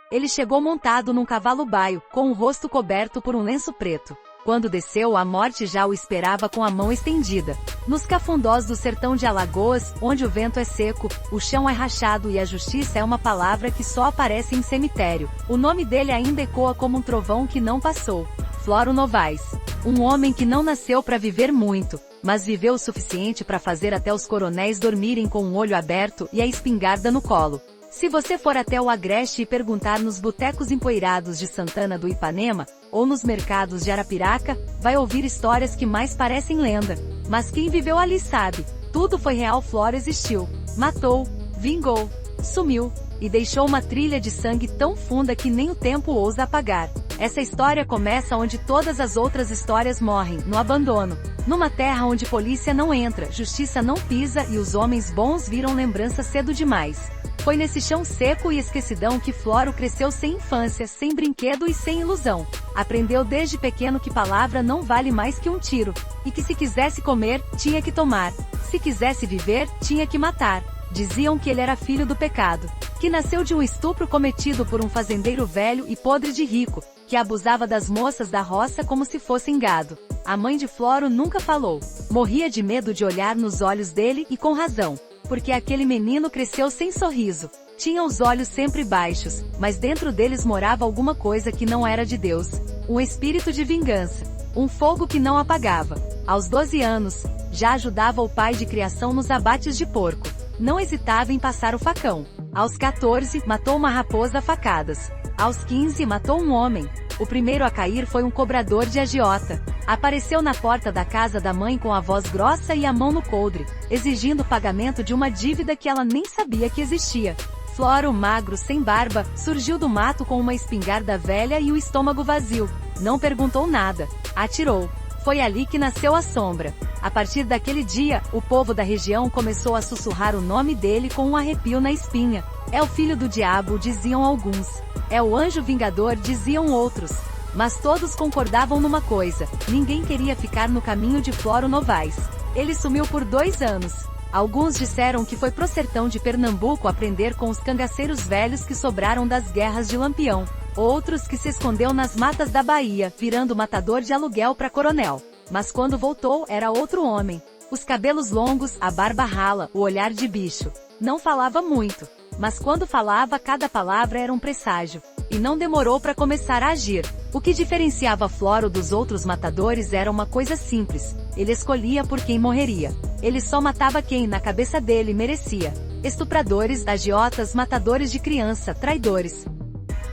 Ele chegou montado num cavalo baio, com o rosto coberto por um lenço preto. Quando desceu, a morte já o esperava com a mão estendida. Nos cafundós do sertão de Alagoas, onde o vento é seco, o chão é rachado e a justiça é uma palavra que só aparece em cemitério, o nome dele ainda ecoa como um trovão que não passou. Floro Novaes. Um homem que não nasceu para viver muito, mas viveu o suficiente para fazer até os coronéis dormirem com um olho aberto e a espingarda no colo. Se você for até o Agreste e perguntar nos botecos empoeirados de Santana do Ipanema, ou nos mercados de Arapiraca, vai ouvir histórias que mais parecem lenda. Mas quem viveu ali sabe, tudo foi real. Floro existiu, matou, vingou, sumiu, e deixou uma trilha de sangue tão funda que nem o tempo ousa apagar. Essa história começa onde todas as outras histórias morrem, no abandono. Numa terra onde polícia não entra, justiça não pisa e os homens bons viram lembrança cedo demais. Foi nesse chão seco e esquecidão que Floro cresceu sem infância, sem brinquedo e sem ilusão. Aprendeu desde pequeno que palavra não vale mais que um tiro, e que se quisesse comer, tinha que tomar. Se quisesse viver, tinha que matar. Diziam que ele era filho do pecado, que nasceu de um estupro cometido por um fazendeiro velho e podre de rico, que abusava das moças da roça como se fossem gado. A mãe de Floro nunca falou. Morria de medo de olhar nos olhos dele e com razão. Porque aquele menino cresceu sem sorriso. Tinha os olhos sempre baixos, mas dentro deles morava alguma coisa que não era de Deus. Um espírito de vingança. Um fogo que não apagava. Aos 12 anos, já ajudava o pai de criação nos abates de porco. Não hesitava em passar o facão. Aos 14, matou uma raposa a facadas. Aos 15, matou um homem. O primeiro a cair foi um cobrador de agiota. Apareceu na porta da casa da mãe com a voz grossa e a mão no coldre, exigindo o pagamento de uma dívida que ela nem sabia que existia. Floro, magro, sem barba, surgiu do mato com uma espingarda velha e o estômago vazio. Não perguntou nada. Atirou. Foi ali que nasceu a sombra. A partir daquele dia, o povo da região começou a sussurrar o nome dele com um arrepio na espinha. É o filho do diabo, diziam alguns. É o anjo vingador, diziam outros. Mas todos concordavam numa coisa: ninguém queria ficar no caminho de Floro Novaes. Ele sumiu por 2 anos. Alguns disseram que foi pro sertão de Pernambuco aprender com os cangaceiros velhos que sobraram das guerras de Lampião. Outros que se escondeu nas matas da Bahia, virando matador de aluguel para coronel. Mas quando voltou, era outro homem. Os cabelos longos, a barba rala, o olhar de bicho. Não falava muito. Mas quando falava, cada palavra era um presságio. E não demorou para começar a agir. O que diferenciava Floro dos outros matadores era uma coisa simples: ele escolhia por quem morreria. Ele só matava quem, na cabeça dele, merecia. Estupradores, agiotas, matadores de criança, traidores.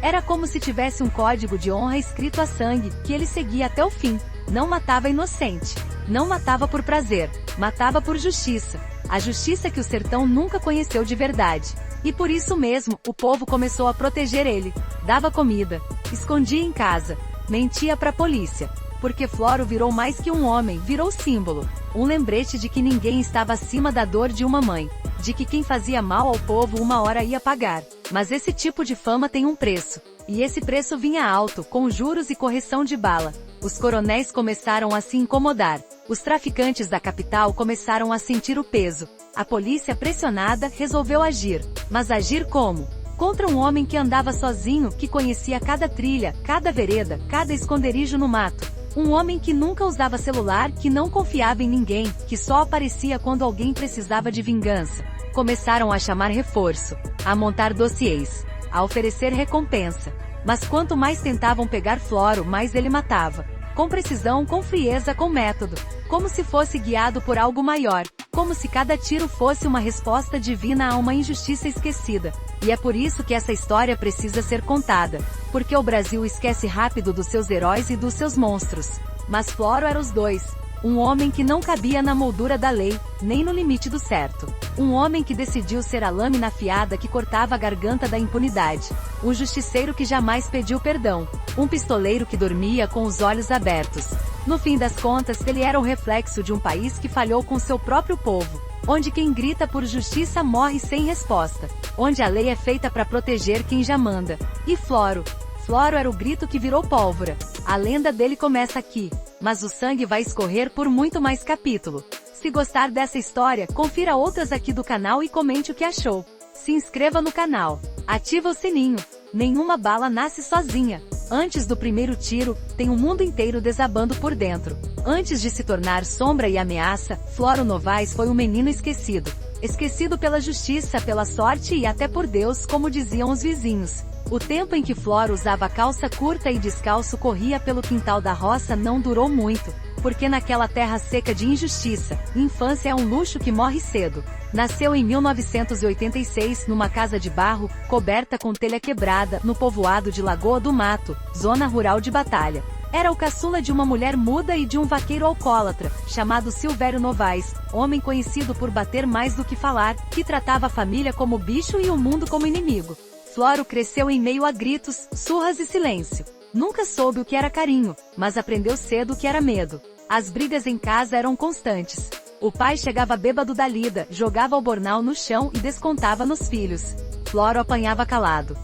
Era como se tivesse um código de honra escrito a sangue, que ele seguia até o fim. Não matava inocente. Não matava por prazer. Matava por justiça. A justiça que o sertão nunca conheceu de verdade. E por isso mesmo, o povo começou a proteger ele. Dava comida. Escondia em casa. Mentia pra polícia. Porque Floro virou mais que um homem, virou símbolo. Um lembrete de que ninguém estava acima da dor de uma mãe. De que quem fazia mal ao povo uma hora ia pagar. Mas esse tipo de fama tem um preço. E esse preço vinha alto, com juros e correção de bala. Os coronéis começaram a se incomodar. Os traficantes da capital começaram a sentir o peso. A polícia, pressionada, resolveu agir. Mas agir como? Contra um homem que andava sozinho, que conhecia cada trilha, cada vereda, cada esconderijo no mato. Um homem que nunca usava celular, que não confiava em ninguém, que só aparecia quando alguém precisava de vingança. Começaram a chamar reforço, a montar dossiês, a oferecer recompensa. Mas quanto mais tentavam pegar Floro, mais ele matava. Com precisão, com frieza, com método. Como se fosse guiado por algo maior. Como se cada tiro fosse uma resposta divina a uma injustiça esquecida. E é por isso que essa história precisa ser contada. Porque o Brasil esquece rápido dos seus heróis e dos seus monstros. Mas Floro era os dois. Um homem que não cabia na moldura da lei, nem no limite do certo. Um homem que decidiu ser a lâmina afiada que cortava a garganta da impunidade. Um justiceiro que jamais pediu perdão. Um pistoleiro que dormia com os olhos abertos. No fim das contas, ele era o reflexo de um país que falhou com seu próprio povo. Onde quem grita por justiça morre sem resposta. Onde a lei é feita para proteger quem já manda. E Floro? Floro era o grito que virou pólvora. A lenda dele começa aqui. Mas o sangue vai escorrer por muito mais capítulo. Se gostar dessa história, confira outras aqui do canal e comente o que achou. Se inscreva no canal. Ativa o sininho. Nenhuma bala nasce sozinha. Antes do primeiro tiro, tem o mundo inteiro desabando por dentro. Antes de se tornar sombra e ameaça, Floro Novaes foi um menino esquecido. Esquecido pela justiça, pela sorte e até por Deus, como diziam os vizinhos. O tempo em que Floro usava calça curta e descalço corria pelo quintal da roça não durou muito, porque naquela terra seca de injustiça, infância é um luxo que morre cedo. Nasceu em 1986 numa casa de barro, coberta com telha quebrada, no povoado de Lagoa do Mato, zona rural de Batalha. Era o caçula de uma mulher muda e de um vaqueiro alcoólatra, chamado Silvério Novaes, homem conhecido por bater mais do que falar, que tratava a família como bicho e o mundo como inimigo. Floro cresceu em meio a gritos, surras e silêncio. Nunca soube o que era carinho, mas aprendeu cedo o que era medo. As brigas em casa eram constantes. O pai chegava bêbado da lida, jogava o bornal no chão e descontava nos filhos. Floro apanhava calado.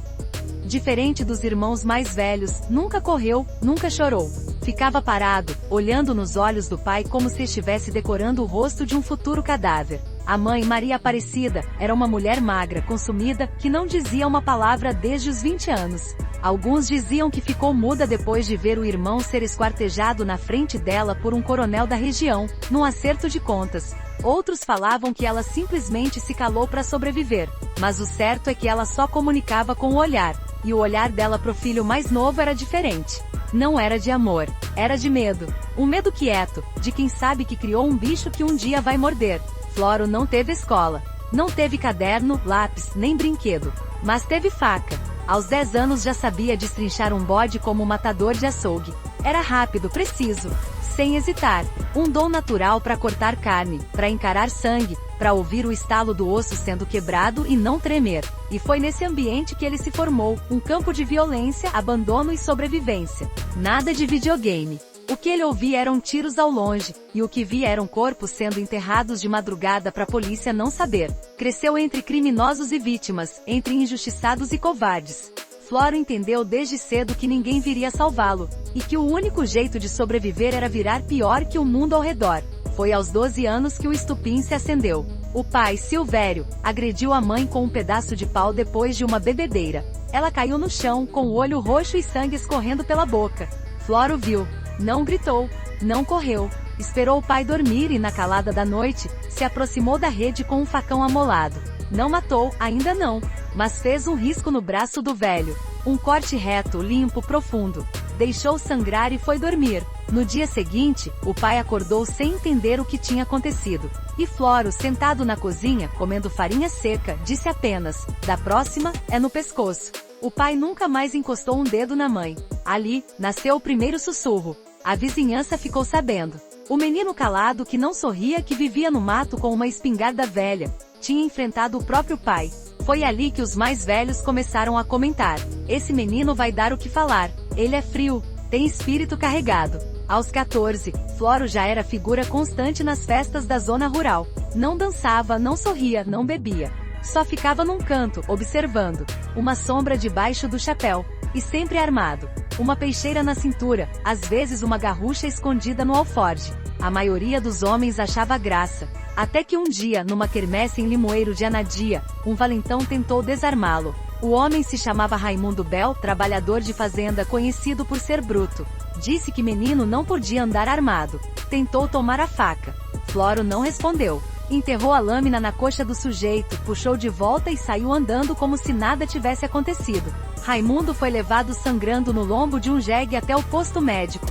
Diferente dos irmãos mais velhos, nunca correu, nunca chorou. Ficava parado, olhando nos olhos do pai como se estivesse decorando o rosto de um futuro cadáver. A mãe, Maria Aparecida, era uma mulher magra, consumida, que não dizia uma palavra desde os 20 anos. Alguns diziam que ficou muda depois de ver o irmão ser esquartejado na frente dela por um coronel da região, num acerto de contas. Outros falavam que ela simplesmente se calou para sobreviver. Mas o certo é que ela só comunicava com o olhar. E o olhar dela pro filho mais novo era diferente. Não era de amor, era de medo. Um medo quieto, de quem sabe que criou um bicho que um dia vai morder. Floro não teve escola. Não teve caderno, lápis, nem brinquedo. Mas teve faca. Aos 10 anos já sabia destrinchar um bode como um matador de açougue. Era rápido, preciso, sem hesitar. Um dom natural para cortar carne, para encarar sangue, para ouvir o estalo do osso sendo quebrado e não tremer. E foi nesse ambiente que ele se formou, um campo de violência, abandono e sobrevivência. Nada de videogame. O que ele ouvia eram tiros ao longe, e o que via eram corpos sendo enterrados de madrugada para a polícia não saber. Cresceu entre criminosos e vítimas, entre injustiçados e covardes. Floro entendeu desde cedo que ninguém viria salvá-lo, e que o único jeito de sobreviver era virar pior que o mundo ao redor. Foi aos 12 anos que o estupim se acendeu. O pai, Silvério, agrediu a mãe com um pedaço de pau depois de uma bebedeira. Ela caiu no chão, com o olho roxo e sangue escorrendo pela boca. Floro viu. Não gritou, não correu, esperou o pai dormir e na calada da noite, se aproximou da rede com um facão amolado. Não matou, ainda não, mas fez um risco no braço do velho. Um corte reto, limpo, profundo. Deixou sangrar e foi dormir. No dia seguinte, o pai acordou sem entender o que tinha acontecido. E Floro, sentado na cozinha, comendo farinha seca, disse apenas, da próxima, é no pescoço. O pai nunca mais encostou um dedo na mãe. Ali, nasceu o primeiro sussurro. A vizinhança ficou sabendo. O menino calado que não sorria, que vivia no mato com uma espingarda velha, tinha enfrentado o próprio pai. Foi ali que os mais velhos começaram a comentar. Esse menino vai dar o que falar. Ele é frio, tem espírito carregado. Aos 14, Floro já era figura constante nas festas da zona rural. Não dançava, não sorria, não bebia. Só ficava num canto, observando. Uma sombra debaixo do chapéu. E sempre armado. Uma peixeira na cintura, às vezes uma garrucha escondida no alforje. A maioria dos homens achava graça. Até que um dia, numa quermesse em Limoeiro de Anadia, um valentão tentou desarmá-lo. O homem se chamava Raimundo Bel, trabalhador de fazenda conhecido por ser bruto. Disse que menino não podia andar armado. Tentou tomar a faca. Floro não respondeu. Enterrou a lâmina na coxa do sujeito, puxou de volta e saiu andando como se nada tivesse acontecido. Raimundo foi levado sangrando no lombo de um jegue até o posto médico.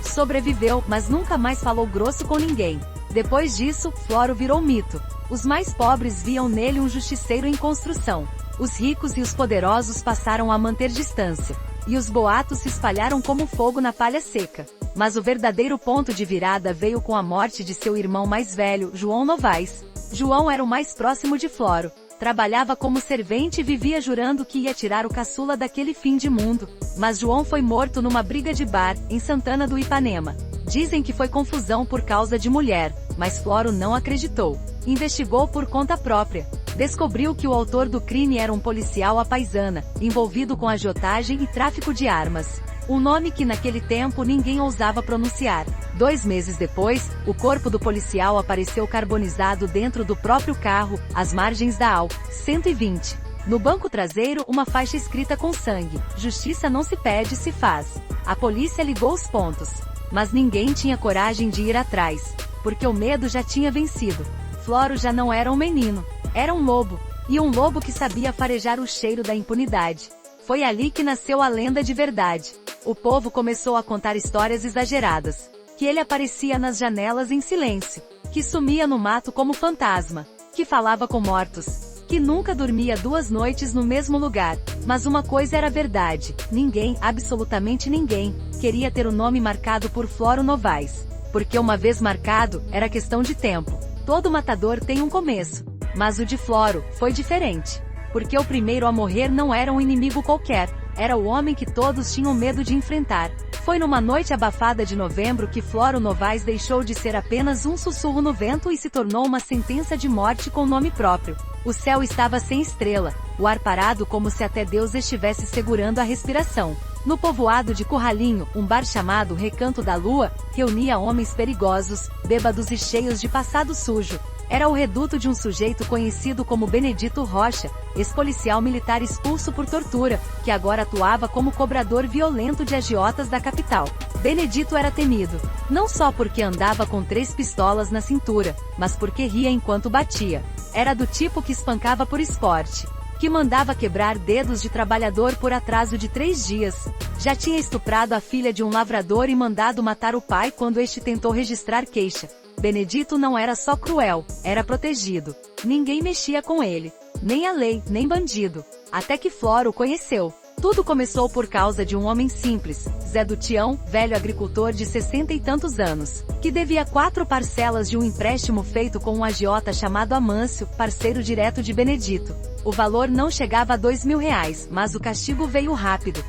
Sobreviveu, mas nunca mais falou grosso com ninguém. Depois disso, Floro virou mito. Os mais pobres viam nele um justiceiro em construção. Os ricos e os poderosos passaram a manter distância. E os boatos se espalharam como fogo na palha seca. Mas o verdadeiro ponto de virada veio com a morte de seu irmão mais velho, João Novaes. João era o mais próximo de Floro. Trabalhava como servente e vivia jurando que ia tirar o caçula daquele fim de mundo. Mas João foi morto numa briga de bar, em Santana do Ipanema. Dizem que foi confusão por causa de mulher, mas Floro não acreditou. Investigou por conta própria. Descobriu que o autor do crime era um policial à paisana, envolvido com agiotagem e tráfico de armas. Um nome que naquele tempo ninguém ousava pronunciar. 2 meses depois, o corpo do policial apareceu carbonizado dentro do próprio carro, às margens da AU 120. No banco traseiro, uma faixa escrita com sangue: "Justiça não se pede, se faz". A polícia ligou os pontos. Mas ninguém tinha coragem de ir atrás, porque o medo já tinha vencido. Floro já não era um menino, era um lobo. E um lobo que sabia farejar o cheiro da impunidade. Foi ali que nasceu a lenda de verdade. O povo começou a contar histórias exageradas. Que ele aparecia nas janelas em silêncio. Que sumia no mato como fantasma. Que falava com mortos. Que nunca dormia 2 noites no mesmo lugar. Mas uma coisa era verdade: ninguém, absolutamente ninguém, queria ter o nome marcado por Floro Novaes. Porque uma vez marcado, era questão de tempo. Todo matador tem um começo. Mas o de Floro foi diferente. Porque o primeiro a morrer não era um inimigo qualquer, era o homem que todos tinham medo de enfrentar. Foi numa noite abafada de novembro que Floro Novaes deixou de ser apenas um sussurro no vento e se tornou uma sentença de morte com nome próprio. O céu estava sem estrela, o ar parado como se até Deus estivesse segurando a respiração. No povoado de Curralinho, um bar chamado Recanto da Lua, reunia homens perigosos, bêbados e cheios de passado sujo. Era o reduto de um sujeito conhecido como Benedito Rocha, ex-policial militar expulso por tortura, que agora atuava como cobrador violento de agiotas da capital. Benedito era temido, não só porque andava com 3 pistolas na cintura, mas porque ria enquanto batia. Era do tipo que espancava por esporte, que mandava quebrar dedos de trabalhador por atraso de 3 dias. Já tinha estuprado a filha de um lavrador e mandado matar o pai quando este tentou registrar queixa. Benedito não era só cruel, era protegido. Ninguém mexia com ele. Nem a lei, nem bandido. Até que Floro o conheceu. Tudo começou por causa de um homem simples, Zé do Tião, velho agricultor de 60 e tantos anos, que devia 4 parcelas de um empréstimo feito com um agiota chamado Amâncio, parceiro direto de Benedito. O valor não chegava a R$ 2.000, mas o castigo veio rápido.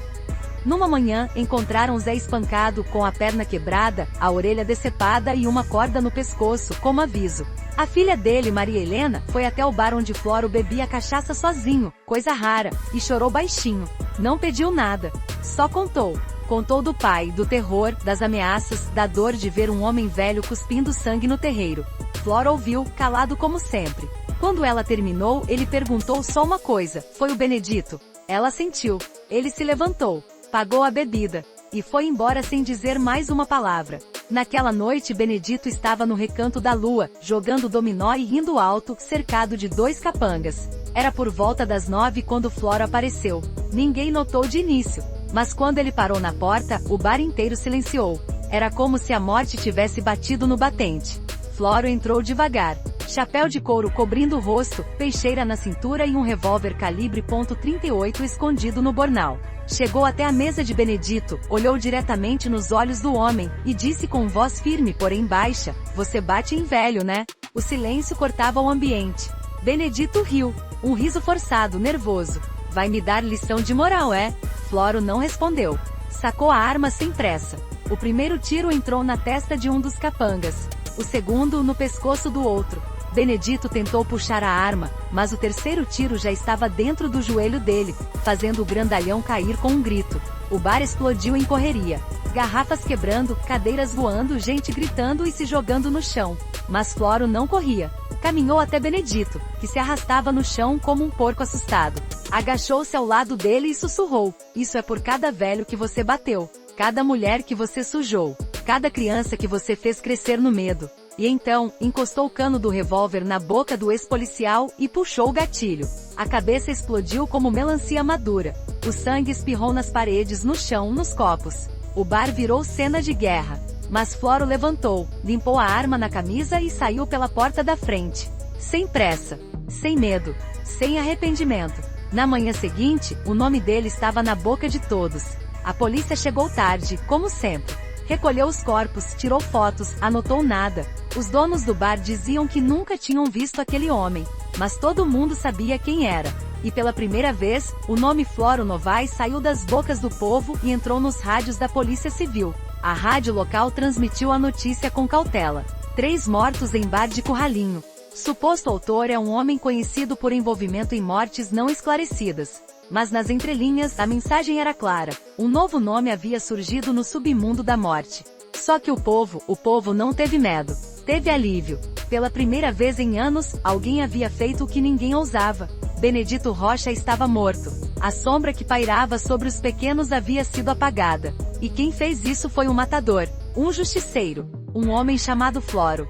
Numa manhã, encontraram Zé espancado, com a perna quebrada, a orelha decepada e uma corda no pescoço, como aviso. A filha dele, Maria Helena, foi até o bar onde Floro bebia cachaça sozinho, coisa rara, e chorou baixinho. Não pediu nada. Só contou. Contou do pai, do terror, das ameaças, da dor de ver um homem velho cuspindo sangue no terreiro. Floro ouviu, calado como sempre. Quando ela terminou, ele perguntou só uma coisa: foi o Benedito? Ela sentiu. Ele se levantou, pagou a bebida e foi embora sem dizer mais uma palavra. Naquela noite Benedito estava no Recanto da Lua, jogando dominó e rindo alto, cercado de 2 capangas. Era por volta das 9 quando Floro apareceu. Ninguém notou de início, mas quando ele parou na porta, o bar inteiro silenciou. Era como se a morte tivesse batido no batente. Floro entrou devagar. Chapéu de couro cobrindo o rosto, peixeira na cintura e um revólver calibre .38 escondido no bornal. Chegou até a mesa de Benedito, olhou diretamente nos olhos do homem, e disse com voz firme porém baixa: "Você bate em velho, né?" O silêncio cortava o ambiente. Benedito riu, um riso forçado, nervoso. "Vai me dar lição de moral, é?" Floro não respondeu. Sacou a arma sem pressa. O primeiro tiro entrou na testa de um dos capangas. O segundo, no pescoço do outro. Benedito tentou puxar a arma, mas o terceiro tiro já estava dentro do joelho dele, fazendo o grandalhão cair com um grito. O bar explodiu em correria. Garrafas quebrando, cadeiras voando, gente gritando e se jogando no chão. Mas Floro não corria. Caminhou até Benedito, que se arrastava no chão como um porco assustado. Agachou-se ao lado dele e sussurrou: "Isso é por cada velho que você bateu, cada mulher que você sujou, cada criança que você fez crescer no medo." E então, encostou o cano do revólver na boca do ex-policial e puxou o gatilho. A cabeça explodiu como melancia madura. O sangue espirrou nas paredes, no chão, nos copos. O bar virou cena de guerra. Mas Floro levantou, limpou a arma na camisa e saiu pela porta da frente. Sem pressa, sem medo, sem arrependimento. Na manhã seguinte, o nome dele estava na boca de todos. A polícia chegou tarde, como sempre. Recolheu os corpos, tirou fotos, anotou nada. Os donos do bar diziam que nunca tinham visto aquele homem, mas todo mundo sabia quem era. E pela primeira vez, o nome Floro Novaes saiu das bocas do povo e entrou nos rádios da Polícia Civil. A rádio local transmitiu a notícia com cautela: 3 mortos em bar de Curralinho. Suposto autor é um homem conhecido por envolvimento em mortes não esclarecidas. Mas nas entrelinhas, a mensagem era clara: um novo nome havia surgido no submundo da morte. Só que o povo não teve medo. Teve alívio. Pela primeira vez em anos, alguém havia feito o que ninguém ousava. Benedito Rocha estava morto. A sombra que pairava sobre os pequenos havia sido apagada. E quem fez isso foi um matador, um justiceiro, um homem chamado Floro.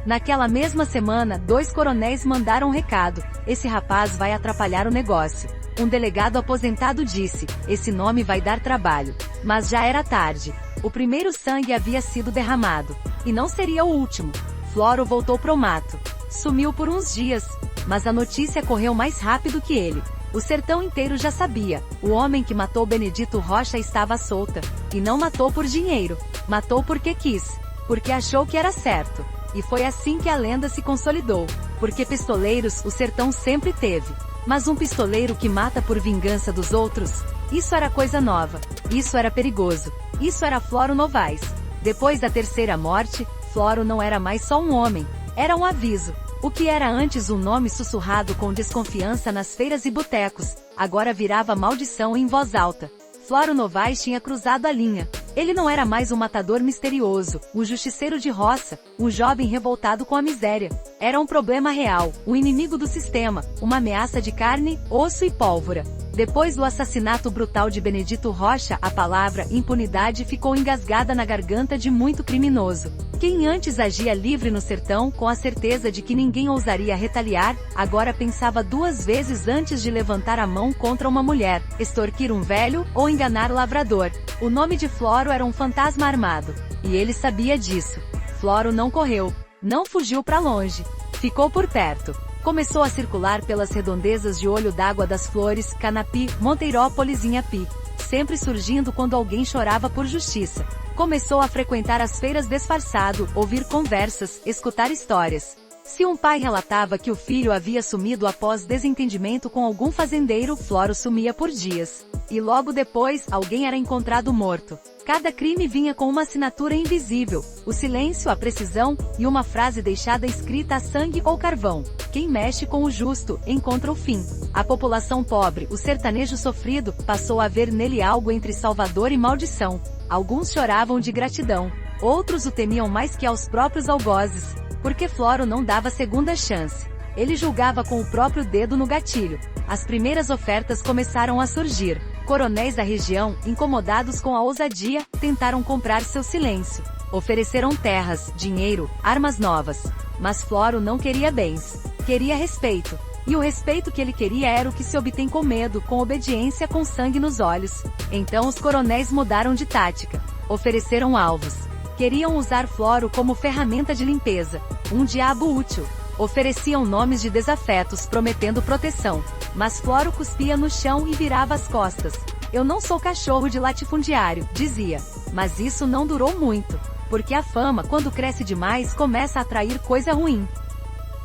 Naquela mesma semana, 2 coronéis mandaram um recado: esse rapaz vai atrapalhar o negócio. Um delegado aposentado disse: esse nome vai dar trabalho. Mas já era tarde. O primeiro sangue havia sido derramado. E não seria o último. Floro voltou pro mato. Sumiu por uns dias. Mas a notícia correu mais rápido que ele. O sertão inteiro já sabia. O homem que matou Benedito Rocha estava solta. E não matou por dinheiro. Matou porque quis. Porque achou que era certo. E foi assim que a lenda se consolidou. Porque pistoleiros o sertão sempre teve. Mas um pistoleiro que mata por vingança dos outros? Isso era coisa nova. Isso era perigoso. Isso era Floro Novaes. Depois da terceira morte, Floro não era mais só um homem. Era um aviso. O que era antes um nome sussurrado com desconfiança nas feiras e botecos, agora virava maldição em voz alta. Floro Novaes tinha cruzado a linha. Ele não era mais um matador misterioso, um justiceiro de roça, um jovem revoltado com a miséria. Era um problema real, um inimigo do sistema, uma ameaça de carne, osso e pólvora. Depois do assassinato brutal de Benedito Rocha, a palavra impunidade ficou engasgada na garganta de muito criminoso. Quem antes agia livre no sertão, com a certeza de que ninguém ousaria retaliar, agora pensava 2 vezes antes de levantar a mão contra uma mulher, extorquir um velho, ou enganar o lavrador. O nome de Floro era um fantasma armado. E ele sabia disso. Floro não correu. Não fugiu para longe. Ficou por perto. Começou a circular pelas redondezas de Olho d'Água das Flores, Canapi, Monteirópolis e Inhapi, sempre surgindo quando alguém chorava por justiça. Começou a frequentar as feiras disfarçado, ouvir conversas, escutar histórias. Se um pai relatava que o filho havia sumido após desentendimento com algum fazendeiro, Floro sumia por dias. E logo depois, alguém era encontrado morto. Cada crime vinha com uma assinatura invisível, o silêncio, a precisão, e uma frase deixada escrita a sangue ou carvão. Quem mexe com o justo, encontra o fim. A população pobre, o sertanejo sofrido, passou a ver nele algo entre salvador e maldição. Alguns choravam de gratidão. Outros o temiam mais que aos próprios algozes. Porque Floro não dava segunda chance. Ele julgava com o próprio dedo no gatilho. As primeiras ofertas começaram a surgir. Coronéis da região, incomodados com a ousadia, tentaram comprar seu silêncio. Ofereceram terras, dinheiro, armas novas. Mas Floro não queria bens. Queria respeito. E o respeito que ele queria era o que se obtém com medo, com obediência, com sangue nos olhos. Então os coronéis mudaram de tática. Ofereceram alvos. Queriam usar Floro como ferramenta de limpeza. Um diabo útil. Ofereciam nomes de desafetos, prometendo proteção. Mas Floro cuspia no chão e virava as costas. Eu não sou cachorro de latifundiário, dizia. Mas isso não durou muito. Porque a fama, quando cresce demais, começa a atrair coisa ruim.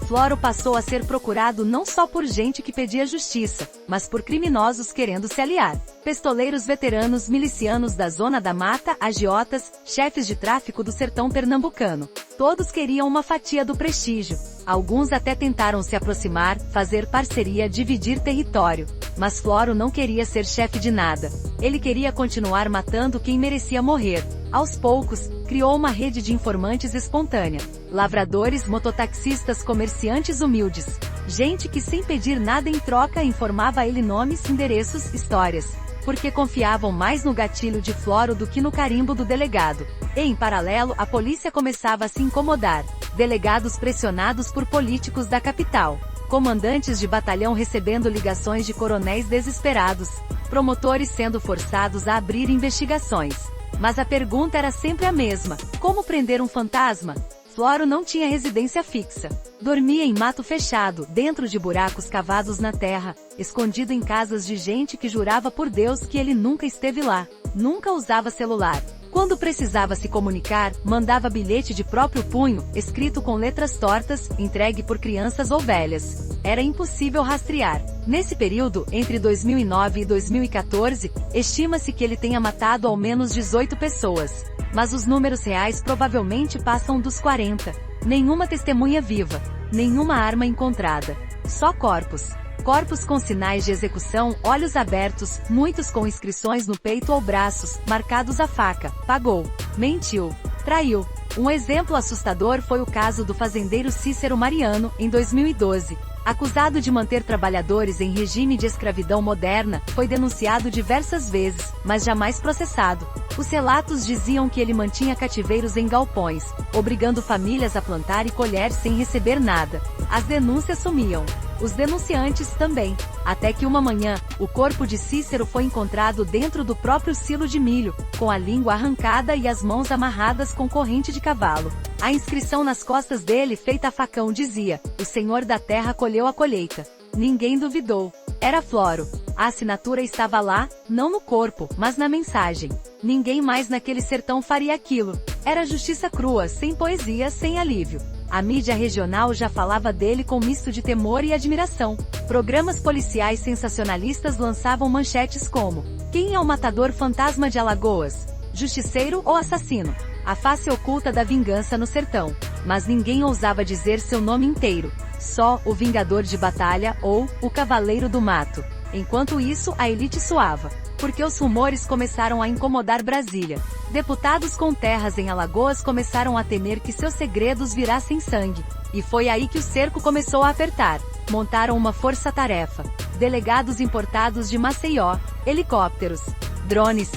Floro passou a ser procurado não só por gente que pedia justiça, mas por criminosos querendo se aliar. Pistoleiros veteranos, milicianos da Zona da Mata, agiotas, chefes de tráfico do sertão pernambucano. Todos queriam uma fatia do prestígio. Alguns até tentaram se aproximar, fazer parceria, dividir território. Mas Floro não queria ser chefe de nada. Ele queria continuar matando quem merecia morrer. Aos poucos, criou uma rede de informantes espontânea. Lavradores, mototaxistas, comerciantes humildes. Gente que sem pedir nada em troca informava a ele nomes, endereços, histórias. Porque confiavam mais no gatilho de Floro do que no carimbo do delegado. E, em paralelo, a polícia começava a se incomodar. Delegados pressionados por políticos da capital. Comandantes de batalhão recebendo ligações de coronéis desesperados. Promotores sendo forçados a abrir investigações. Mas a pergunta era sempre a mesma: como prender um fantasma? Floro não tinha residência fixa. Dormia em mato fechado, dentro de buracos cavados na terra, escondido em casas de gente que jurava por Deus que ele nunca esteve lá. Nunca usava celular. Quando precisava se comunicar, mandava bilhete de próprio punho, escrito com letras tortas, entregue por crianças ou velhas. Era impossível rastrear. Nesse período, entre 2009 e 2014, estima-se que ele tenha matado ao menos 18 pessoas. Mas os números reais provavelmente passam dos 40. Nenhuma testemunha viva. Nenhuma arma encontrada. Só corpos. Corpos com sinais de execução, olhos abertos, muitos com inscrições no peito ou braços, marcados a faca. Pagou. Mentiu. Traiu. Um exemplo assustador foi o caso do fazendeiro Cícero Mariano, em 2012. Acusado de manter trabalhadores em regime de escravidão moderna, foi denunciado diversas vezes, mas jamais processado. Os relatos diziam que ele mantinha cativeiros em galpões, obrigando famílias a plantar e colher sem receber nada. As denúncias sumiam. Os denunciantes também. Até que uma manhã, o corpo de Cícero foi encontrado dentro do próprio silo de milho, com a língua arrancada e as mãos amarradas com corrente de cavalo. A inscrição nas costas dele, feita a facão, dizia: "O Senhor da terra colheu a colheita." Ninguém duvidou. Era Floro. A assinatura estava lá, não no corpo, mas na mensagem. Ninguém mais naquele sertão faria aquilo. Era justiça crua, sem poesia, sem alívio. A mídia regional já falava dele com misto de temor e admiração. Programas policiais sensacionalistas lançavam manchetes como: "Quem é o matador fantasma de Alagoas? Justiceiro ou assassino? A face oculta da vingança no sertão." Mas ninguém ousava dizer seu nome inteiro. Só o Vingador de Batalha ou o Cavaleiro do Mato. Enquanto isso, a elite suava, porque os rumores começaram a incomodar Brasília. Deputados com terras em Alagoas começaram a temer que seus segredos virassem sangue. E foi aí que o cerco começou a apertar. Montaram uma força-tarefa. Delegados importados de Maceió, helicópteros, drones,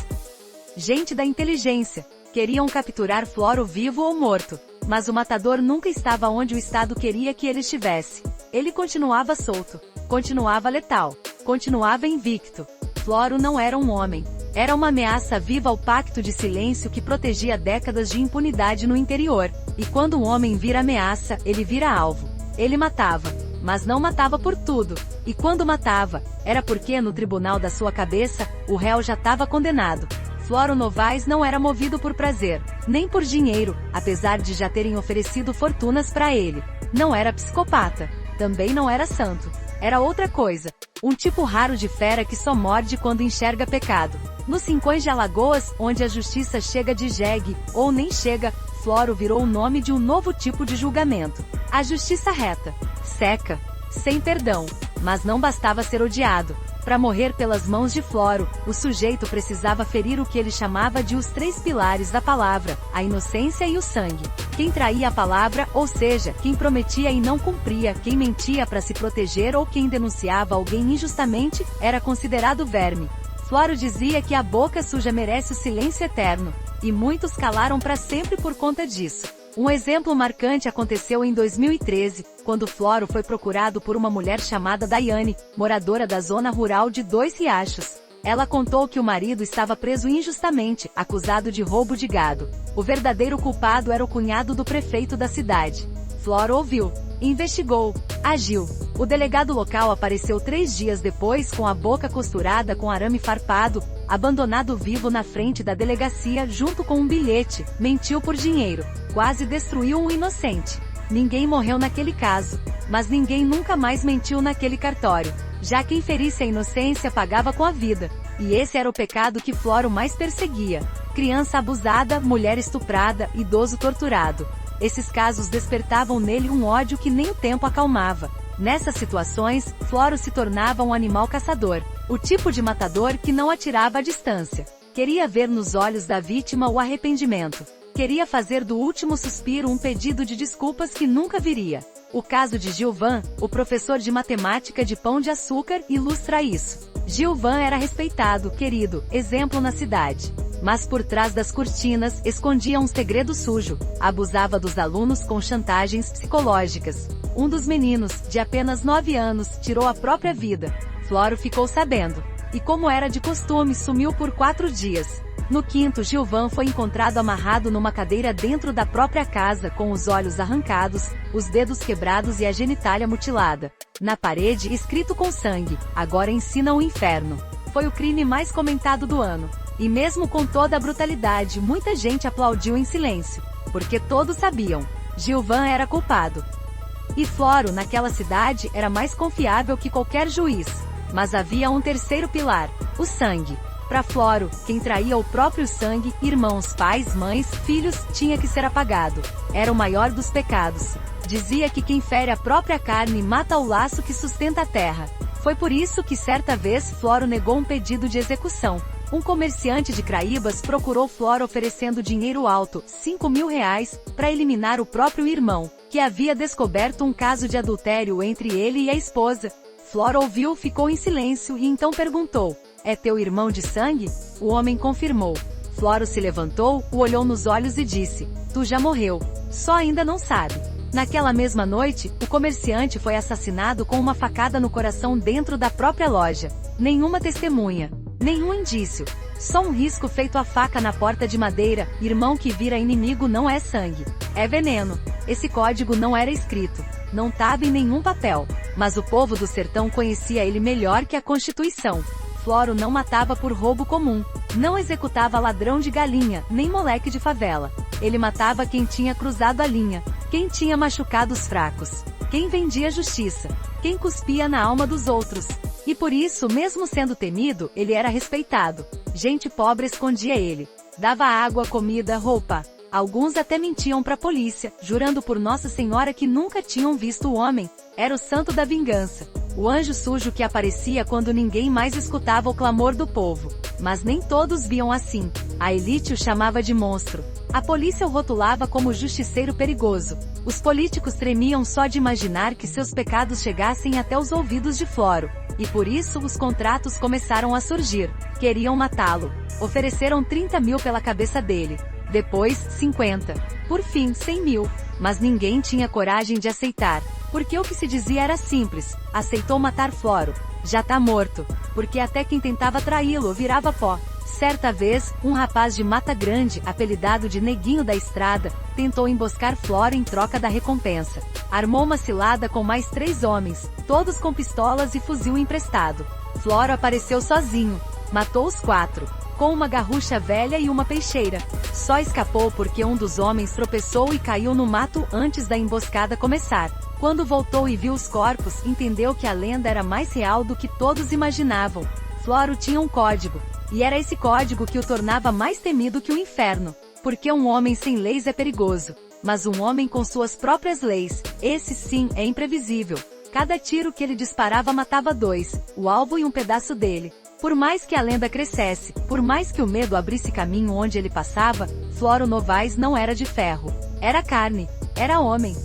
gente da inteligência. Queriam capturar Floro vivo ou morto. Mas o matador nunca estava onde o Estado queria que ele estivesse. Ele continuava solto. Continuava letal. Continuava invicto. Floro não era um homem. Era uma ameaça viva ao pacto de silêncio que protegia décadas de impunidade no interior. E quando um homem vira ameaça, ele vira alvo. Ele matava. Mas não matava por tudo. E quando matava, era porque no tribunal da sua cabeça, o réu já estava condenado. Floro Novaes não era movido por prazer, nem por dinheiro, apesar de já terem oferecido fortunas para ele. Não era psicopata. Também não era santo. Era outra coisa. Um tipo raro de fera que só morde quando enxerga pecado. Nos Sincões de Alagoas, onde a justiça chega de jegue, ou nem chega, Floro virou o nome de um novo tipo de julgamento. A justiça reta. Seca. Sem perdão. Mas não bastava ser odiado. Para morrer pelas mãos de Floro, o sujeito precisava ferir o que ele chamava de os 3 pilares da palavra: a inocência e o sangue. Quem traía a palavra, ou seja, quem prometia e não cumpria, quem mentia para se proteger ou quem denunciava alguém injustamente, era considerado verme. Floro dizia que a boca suja merece o silêncio eterno. E muitos calaram para sempre por conta disso. Um exemplo marcante aconteceu em 2013, quando Floro foi procurado por uma mulher chamada Daiane, moradora da zona rural de Dois Riachos. Ela contou que o marido estava preso injustamente, acusado de roubo de gado. O verdadeiro culpado era o cunhado do prefeito da cidade. Floro ouviu, investigou, agiu. O delegado local apareceu 3 dias depois com a boca costurada com arame farpado, abandonado vivo na frente da delegacia junto com um bilhete. Mentiu por dinheiro. Quase destruiu um inocente. Ninguém morreu naquele caso. Mas ninguém nunca mais mentiu naquele cartório. Já quem ferisse a inocência pagava com a vida. E esse era o pecado que Floro mais perseguia. Criança abusada, mulher estuprada, idoso torturado. Esses casos despertavam nele um ódio que nem o tempo acalmava. Nessas situações, Floro se tornava um animal caçador. O tipo de matador que não atirava à distância. Queria ver nos olhos da vítima o arrependimento. Queria fazer do último suspiro um pedido de desculpas que nunca viria. O caso de Gilvan, o professor de matemática de Pão de Açúcar, ilustra isso. Gilvan era respeitado, querido, exemplo na cidade. Mas por trás das cortinas, escondia um segredo sujo. Abusava dos alunos com chantagens psicológicas. Um dos meninos, de apenas 9 anos, tirou a própria vida. Floro ficou sabendo. E como era de costume, sumiu por 4 dias. No 5º, Gilvan foi encontrado amarrado numa cadeira dentro da própria casa, com os olhos arrancados, os dedos quebrados e a genitália mutilada. Na parede, escrito com sangue: "Agora ensina o inferno." Foi o crime mais comentado do ano. E mesmo com toda a brutalidade, muita gente aplaudiu em silêncio. Porque todos sabiam. Gilvan era culpado. E Floro, naquela cidade, era mais confiável que qualquer juiz. Mas havia um terceiro pilar: o sangue. Para Floro, quem traía o próprio sangue, irmãos, pais, mães, filhos, tinha que ser apagado. Era o maior dos pecados. Dizia que quem fere a própria carne mata o laço que sustenta a terra. Foi por isso que certa vez Floro negou um pedido de execução. Um comerciante de Craíbas procurou Floro oferecendo dinheiro alto, R$5.000, para eliminar o próprio irmão. que havia descoberto um caso de adultério entre ele e a esposa. Flora ouviu, ficou em silêncio e então perguntou: "É teu irmão de sangue?" O homem confirmou. Flora se levantou, o olhou nos olhos e disse: "Tu já morreu. Só ainda não sabe." Naquela mesma noite, o comerciante foi assassinado com uma facada no coração dentro da própria loja. Nenhuma testemunha. Nenhum indício. Só um risco feito à faca na porta de madeira. Irmão que vira inimigo não é sangue. É veneno. Esse código não era escrito. Não estava em nenhum papel. Mas o povo do sertão conhecia ele melhor que a Constituição. Floro não matava por roubo comum. Não executava ladrão de galinha, nem moleque de favela. Ele matava quem tinha cruzado a linha. Quem tinha machucado os fracos. Quem vendia justiça. Quem cuspia na alma dos outros. E por isso, mesmo sendo temido, ele era respeitado. Gente pobre escondia ele. Dava água, comida, roupa. Alguns até mentiam para a polícia, jurando por Nossa Senhora que nunca tinham visto o homem. Era o santo da vingança. O anjo sujo que aparecia quando ninguém mais escutava o clamor do povo. Mas nem todos viam assim. A elite o chamava de monstro. A polícia o rotulava como justiceiro perigoso. Os políticos tremiam só de imaginar que seus pecados chegassem até os ouvidos de Floro. E por isso os contratos começaram a surgir. Queriam matá-lo. Ofereceram 30 mil pela cabeça dele. Depois, 50. Por fim, 100 mil. Mas ninguém tinha coragem de aceitar. Porque o que se dizia era simples: aceitou matar Floro. Já tá morto. Porque até quem tentava traí-lo virava pó. Certa vez, um rapaz de Mata Grande, apelidado de Neguinho da Estrada, tentou emboscar Floro em troca da recompensa. Armou uma cilada com mais 3 homens, todos com pistolas e fuzil emprestado. Floro apareceu sozinho. Matou os 4. Com uma garrucha velha e uma peixeira. Só escapou porque um dos homens tropeçou e caiu no mato antes da emboscada começar. Quando voltou e viu os corpos, entendeu que a lenda era mais real do que todos imaginavam. Floro tinha um código. E era esse código que o tornava mais temido que o inferno. Porque um homem sem leis é perigoso. Mas um homem com suas próprias leis, esse sim, é imprevisível. Cada tiro que ele disparava matava 2, o alvo e um pedaço dele. Por mais que a lenda crescesse, por mais que o medo abrisse caminho onde ele passava, Floro Novaes não era de ferro. Era carne. Era homem.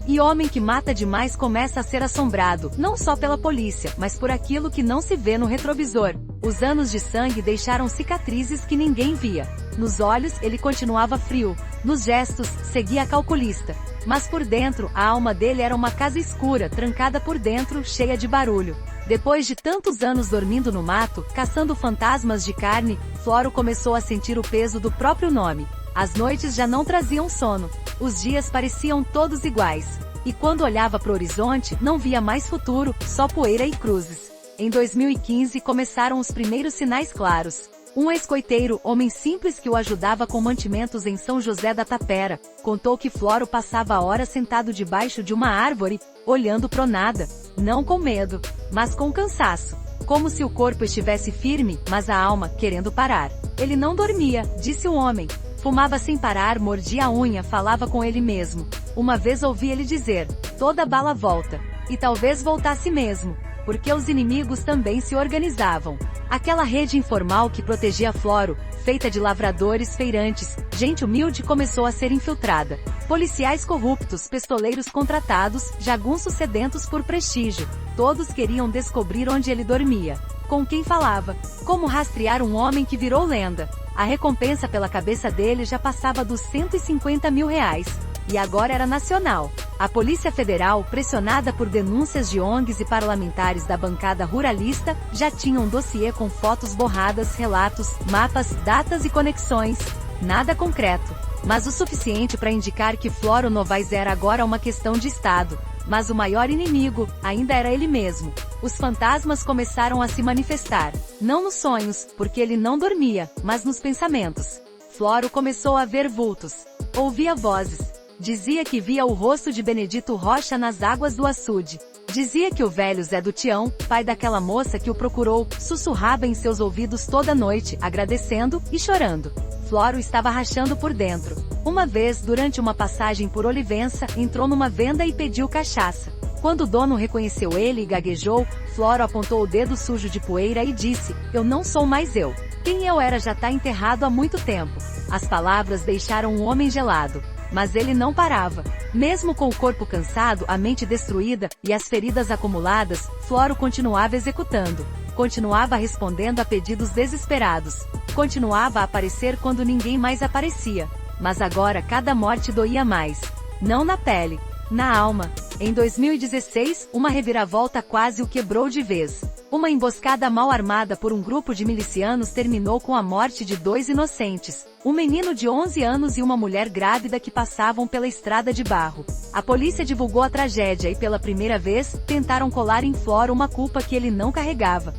E homem que mata demais começa a ser assombrado, não só pela polícia, mas por aquilo que não se vê no retrovisor. Os anos de sangue deixaram cicatrizes que ninguém via. Nos olhos, ele continuava frio. Nos gestos, seguia calculista. Mas por dentro, a alma dele era uma casa escura, trancada por dentro, cheia de barulho. Depois de tantos anos dormindo no mato, caçando fantasmas de carne, Floro começou a sentir o peso do próprio nome. As noites já não traziam sono. Os dias pareciam todos iguais. E quando olhava para o horizonte, não via mais futuro, só poeira e cruzes. Em 2015 começaram os primeiros sinais claros. Um escoiteiro, homem simples que o ajudava com mantimentos em São José da Tapera, contou que Floro passava horas sentado debaixo de uma árvore, olhando pro nada. Não com medo, mas com cansaço. Como se o corpo estivesse firme, mas a alma, querendo parar. Ele não dormia, disse o homem. Fumava sem parar, mordia a unha, falava com ele mesmo. Uma vez ouvi ele dizer: toda bala volta. E talvez voltasse mesmo. Porque os inimigos também se organizavam. Aquela rede informal que protegia Floro, feita de lavradores, feirantes, gente humilde, começou a ser infiltrada. Policiais corruptos, pistoleiros contratados, jagunços sedentos por prestígio. Todos queriam descobrir onde ele dormia. Com quem falava. Como rastrear um homem que virou lenda. A recompensa pela cabeça dele já passava dos 150 mil reais. E agora era nacional. A Polícia Federal, pressionada por denúncias de ONGs e parlamentares da bancada ruralista, já tinha um dossiê com fotos borradas, relatos, mapas, datas e conexões. Nada concreto. Mas o suficiente para indicar que Floro Novaes era agora uma questão de Estado. Mas o maior inimigo, ainda era ele mesmo. Os fantasmas começaram a se manifestar. Não nos sonhos, porque ele não dormia, mas nos pensamentos. Floro começou a ver vultos. Ouvia vozes. Dizia que via o rosto de Benedito Rocha nas águas do açude. Dizia que o velho Zé do Tião, pai daquela moça que o procurou, sussurrava em seus ouvidos toda noite, agradecendo e chorando. Floro estava rachando por dentro. Uma vez, durante uma passagem por Olivença, entrou numa venda e pediu cachaça. Quando o dono reconheceu ele e gaguejou, Floro apontou o dedo sujo de poeira e disse: eu não sou mais eu. Quem eu era já está enterrado há muito tempo. As palavras deixaram o homem gelado. Mas ele não parava. Mesmo com o corpo cansado, a mente destruída, e as feridas acumuladas, Floro continuava executando. Continuava respondendo a pedidos desesperados. Continuava a aparecer quando ninguém mais aparecia. Mas agora cada morte doía mais. Não na pele, na alma. Em 2016, uma reviravolta quase o quebrou de vez. Uma emboscada mal armada por um grupo de milicianos terminou com a morte de 2 inocentes, um menino de 11 anos e uma mulher grávida que passavam pela estrada de barro. A polícia divulgou a tragédia e pela primeira vez, tentaram colar em Floro uma culpa que ele não carregava.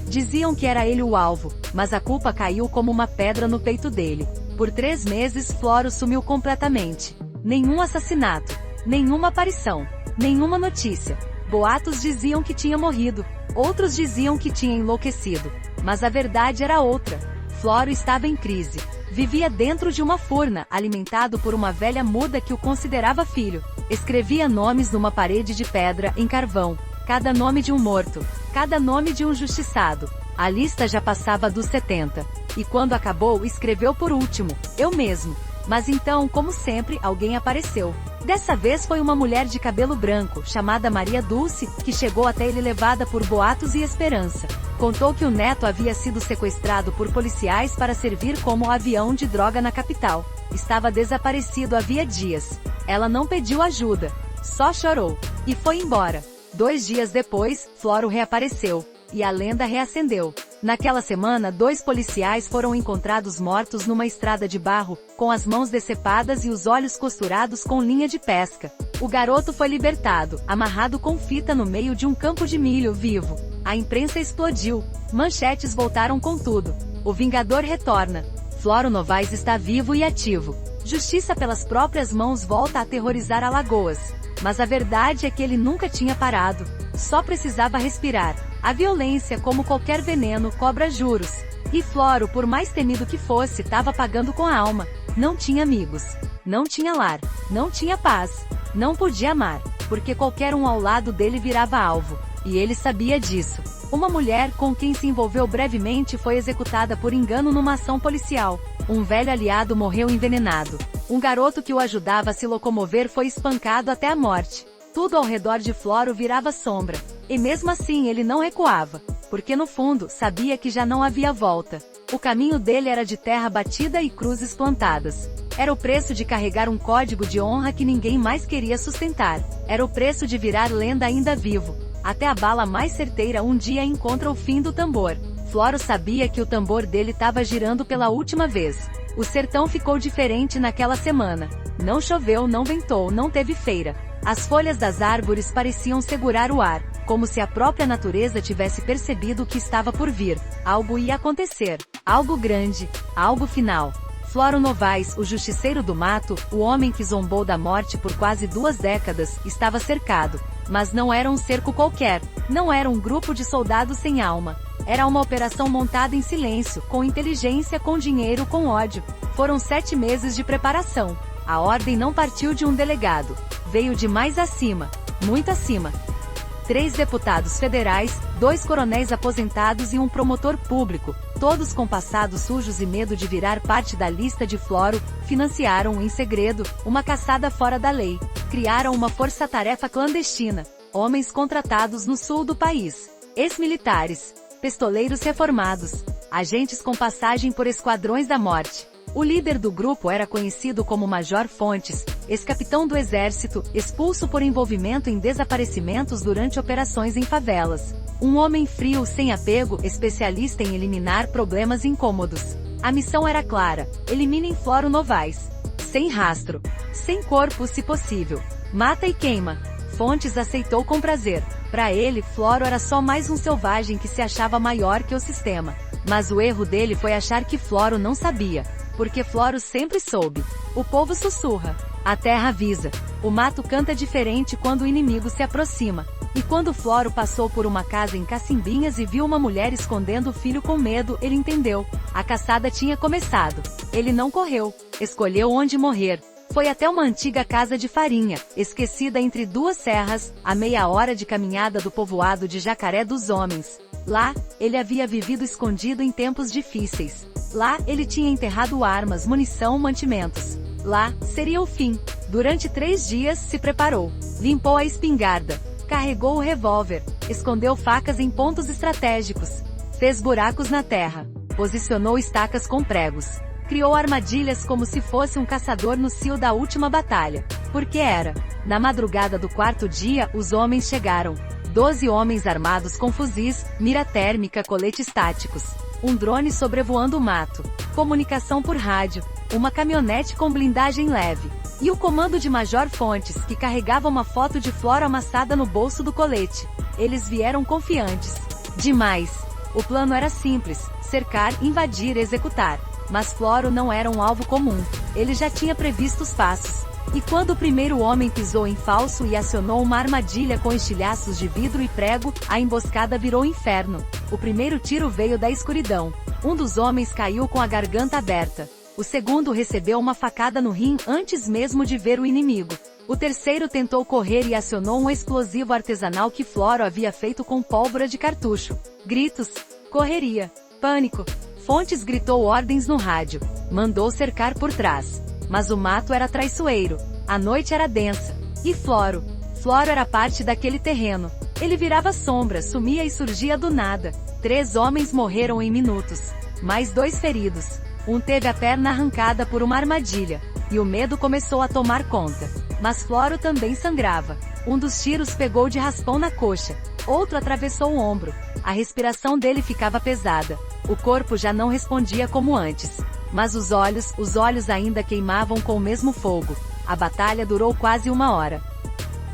Diziam que era ele o alvo, mas a culpa caiu como uma pedra no peito dele. Por 3 meses Floro sumiu completamente. Nenhum assassinato, nenhuma aparição, nenhuma notícia. Boatos diziam que tinha morrido, outros diziam que tinha enlouquecido. Mas a verdade era outra. Floro estava em crise. Vivia dentro de uma furna, alimentado por uma velha muda que o considerava filho. Escrevia nomes numa parede de pedra, em carvão. Cada nome de um morto, cada nome de um justiçado. A lista já passava dos 70. E quando acabou, escreveu por último, eu mesmo. Mas então, como sempre, alguém apareceu. Dessa vez foi uma mulher de cabelo branco, chamada Maria Dulce, que chegou até ele levada por boatos e esperança. Contou que o neto havia sido sequestrado por policiais para servir como avião de droga na capital. Estava desaparecido havia dias. Ela não pediu ajuda, só chorou. E foi embora. 2 dias depois, Floro reapareceu. E a lenda reacendeu. Naquela semana, 2 policiais foram encontrados mortos numa estrada de barro, com as mãos decepadas e os olhos costurados com linha de pesca. O garoto foi libertado, amarrado com fita no meio de um campo de milho vivo. A imprensa explodiu. Manchetes voltaram com tudo. O Vingador retorna. Floro Novaes está vivo e ativo. Justiça pelas próprias mãos volta a aterrorizar Alagoas. Mas a verdade é que ele nunca tinha parado. Só precisava respirar. A violência, como qualquer veneno, cobra juros. E Floro, por mais temido que fosse, estava pagando com a alma. Não tinha amigos. Não tinha lar. Não tinha paz. Não podia amar, porque qualquer um ao lado dele virava alvo. E ele sabia disso. Uma mulher com quem se envolveu brevemente foi executada por engano numa ação policial. Um velho aliado morreu envenenado. Um garoto que o ajudava a se locomover foi espancado até a morte. Tudo ao redor de Floro virava sombra. E mesmo assim ele não recuava, porque no fundo, sabia que já não havia volta. O caminho dele era de terra batida e cruzes plantadas. Era o preço de carregar um código de honra que ninguém mais queria sustentar. Era o preço de virar lenda ainda vivo. Até a bala mais certeira um dia encontra o fim do tambor. Floro sabia que o tambor dele estava girando pela última vez. O sertão ficou diferente naquela semana. Não choveu, não ventou, não teve feira. As folhas das árvores pareciam segurar o ar, como se a própria natureza tivesse percebido o que estava por vir. Algo ia acontecer. Algo grande. Algo final. Floro Novaes, o justiceiro do mato, o homem que zombou da morte por quase 2 décadas, estava cercado. Mas não era um cerco qualquer. Não era um grupo de soldados sem alma. Era uma operação montada em silêncio, com inteligência, com dinheiro, com ódio. Foram 7 meses de preparação. A ordem não partiu de um delegado. Veio de mais acima. Muito acima. 3 deputados federais, 2 coronéis aposentados e um promotor público, todos com passados sujos e medo de virar parte da lista de Floro, financiaram, em segredo, uma caçada fora da lei. Criaram uma força-tarefa clandestina. Homens contratados no sul do país. Ex-militares. Pistoleiros reformados. Agentes com passagem por esquadrões da morte. O líder do grupo era conhecido como Major Fontes, ex-capitão do exército, expulso por envolvimento em desaparecimentos durante operações em favelas. Um homem frio sem apego, especialista em eliminar problemas incômodos. A missão era clara: eliminem Floro Novaes. Sem rastro. Sem corpo se possível. Mata e queima. Fontes aceitou com prazer. Para ele, Floro era só mais um selvagem que se achava maior que o sistema. Mas o erro dele foi achar que Floro não sabia. Porque Floro sempre soube. O povo sussurra. A terra avisa. O mato canta diferente quando o inimigo se aproxima. E quando Floro passou por uma casa em Cacimbinhas e viu uma mulher escondendo o filho com medo, ele entendeu. A caçada tinha começado. Ele não correu. Escolheu onde morrer. Foi até uma antiga casa de farinha, esquecida entre 2 serras, a meia hora de caminhada do povoado de Jacaré dos Homens. Lá, ele havia vivido escondido em tempos difíceis. Lá, ele tinha enterrado armas, munição, mantimentos. Lá, seria o fim. Durante 3 dias, se preparou. Limpou a espingarda. Carregou o revólver. Escondeu facas em pontos estratégicos. Fez buracos na terra. Posicionou estacas com pregos. Criou armadilhas como se fosse um caçador no cio da última batalha. Porque era. Na madrugada do 4º dia, os homens chegaram. 12 homens armados com fuzis, mira térmica, coletes táticos. Um drone sobrevoando o mato. Comunicação por rádio. Uma caminhonete com blindagem leve. E o comando de Major Fontes, que carregava uma foto de Floro amassada no bolso do colete. Eles vieram confiantes. Demais. O plano era simples: cercar, invadir, executar. Mas Floro não era um alvo comum. Ele já tinha previsto os passos. E quando o primeiro homem pisou em falso e acionou uma armadilha com estilhaços de vidro e prego, a emboscada virou inferno. O primeiro tiro veio da escuridão. Um dos homens caiu com a garganta aberta. O segundo recebeu uma facada no rim antes mesmo de ver o inimigo. O terceiro tentou correr e acionou um explosivo artesanal que Floro havia feito com pólvora de cartucho. Gritos. Correria. Pânico. Fontes gritou ordens no rádio. Mandou cercar por trás. Mas o mato era traiçoeiro. A noite era densa. E Floro? Floro era parte daquele terreno. Ele virava sombra, sumia e surgia do nada. 3 homens morreram em minutos. Mais 2 feridos. Um teve a perna arrancada por uma armadilha. E o medo começou a tomar conta. Mas Floro também sangrava. Um dos tiros pegou de raspão na coxa. Outro atravessou o ombro. A respiração dele ficava pesada. O corpo já não respondia como antes. Mas os olhos ainda queimavam com o mesmo fogo. A batalha durou quase 1 hora.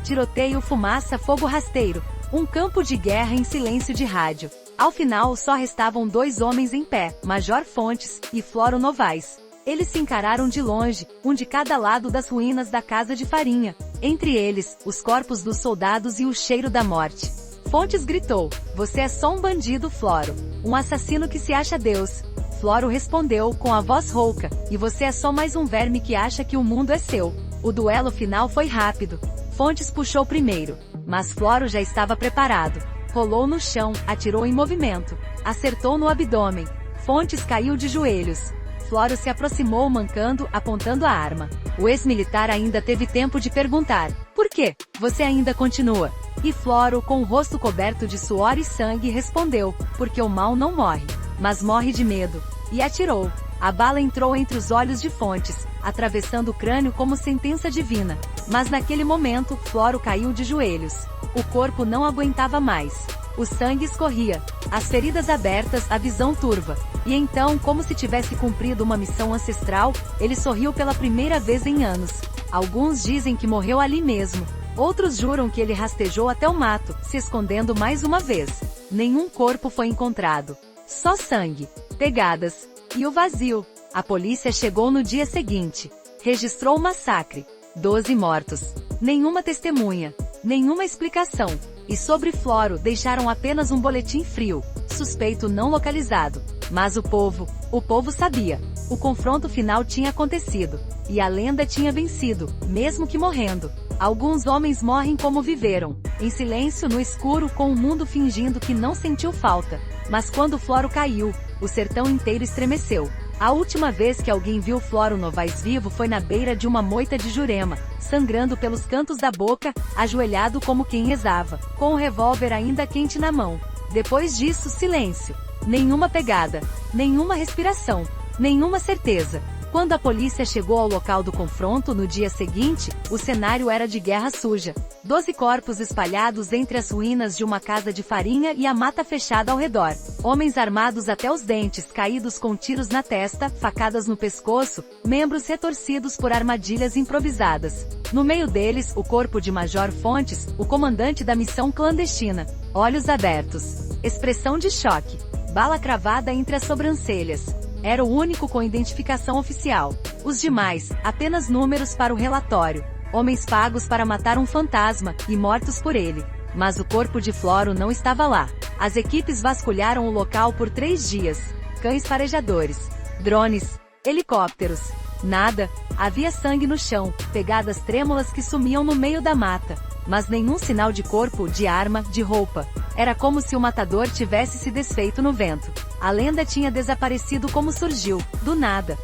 Tiroteio, fumaça, fogo rasteiro. Um campo de guerra em silêncio de rádio. Ao final só restavam 2 homens em pé, Major Fontes e Floro Novaes. Eles se encararam de longe, um de cada lado das ruínas da casa de farinha. Entre eles, os corpos dos soldados e o cheiro da morte. Fontes gritou: "Você é só um bandido, Floro. Um assassino que se acha Deus." Floro respondeu, com a voz rouca: "E você é só mais um verme que acha que o mundo é seu." O duelo final foi rápido. Fontes puxou primeiro. Mas Floro já estava preparado. Rolou no chão, atirou em movimento. Acertou no abdômen. Fontes caiu de joelhos. Floro se aproximou mancando, apontando a arma. O ex-militar ainda teve tempo de perguntar: "Por quê? Você ainda continua?" E Floro, com o rosto coberto de suor e sangue, respondeu: "Porque o mal não morre, mas morre de medo." E atirou. A bala entrou entre os olhos de Fontes, atravessando o crânio como sentença divina. Mas naquele momento, Floro caiu de joelhos. O corpo não aguentava mais. O sangue escorria. As feridas abertas, a visão turva. E então, como se tivesse cumprido uma missão ancestral, ele sorriu pela primeira vez em anos. Alguns dizem que morreu ali mesmo. Outros juram que ele rastejou até o mato, se escondendo mais uma vez. Nenhum corpo foi encontrado. Só sangue. Pegadas. E o vazio. A polícia chegou no dia seguinte. Registrou o massacre. 12 mortos. Nenhuma testemunha. Nenhuma explicação. E sobre Floro, deixaram apenas um boletim frio. Suspeito não localizado. Mas o povo sabia. O confronto final tinha acontecido. E a lenda tinha vencido, mesmo que morrendo. Alguns homens morrem como viveram. Em silêncio, no escuro, com o mundo fingindo que não sentiu falta. Mas quando Floro caiu, o sertão inteiro estremeceu. A última vez que alguém viu Floro Novaes vivo foi na beira de uma moita de Jurema, sangrando pelos cantos da boca, ajoelhado como quem rezava, com o revólver ainda quente na mão. Depois disso, silêncio. Nenhuma pegada, nenhuma respiração, nenhuma certeza. Quando a polícia chegou ao local do confronto no dia seguinte, o cenário era de guerra suja. 12 corpos espalhados entre as ruínas de uma casa de farinha e a mata fechada ao redor. Homens armados até os dentes, caídos com tiros na testa, facadas no pescoço, membros retorcidos por armadilhas improvisadas. No meio deles, o corpo de Major Fontes, o comandante da missão clandestina. Olhos abertos. Expressão de choque. Bala cravada entre as sobrancelhas. Era o único com identificação oficial. Os demais, apenas números para o relatório. Homens pagos para matar um fantasma, e mortos por ele. Mas o corpo de Floro não estava lá. As equipes vasculharam o local por 3 dias. Cães farejadores. Drones. Helicópteros. Nada. Havia sangue no chão, pegadas trêmulas que sumiam no meio da mata. Mas nenhum sinal de corpo, de arma, de roupa. Era como se o matador tivesse se desfeito no vento. A lenda tinha desaparecido como surgiu, do nada.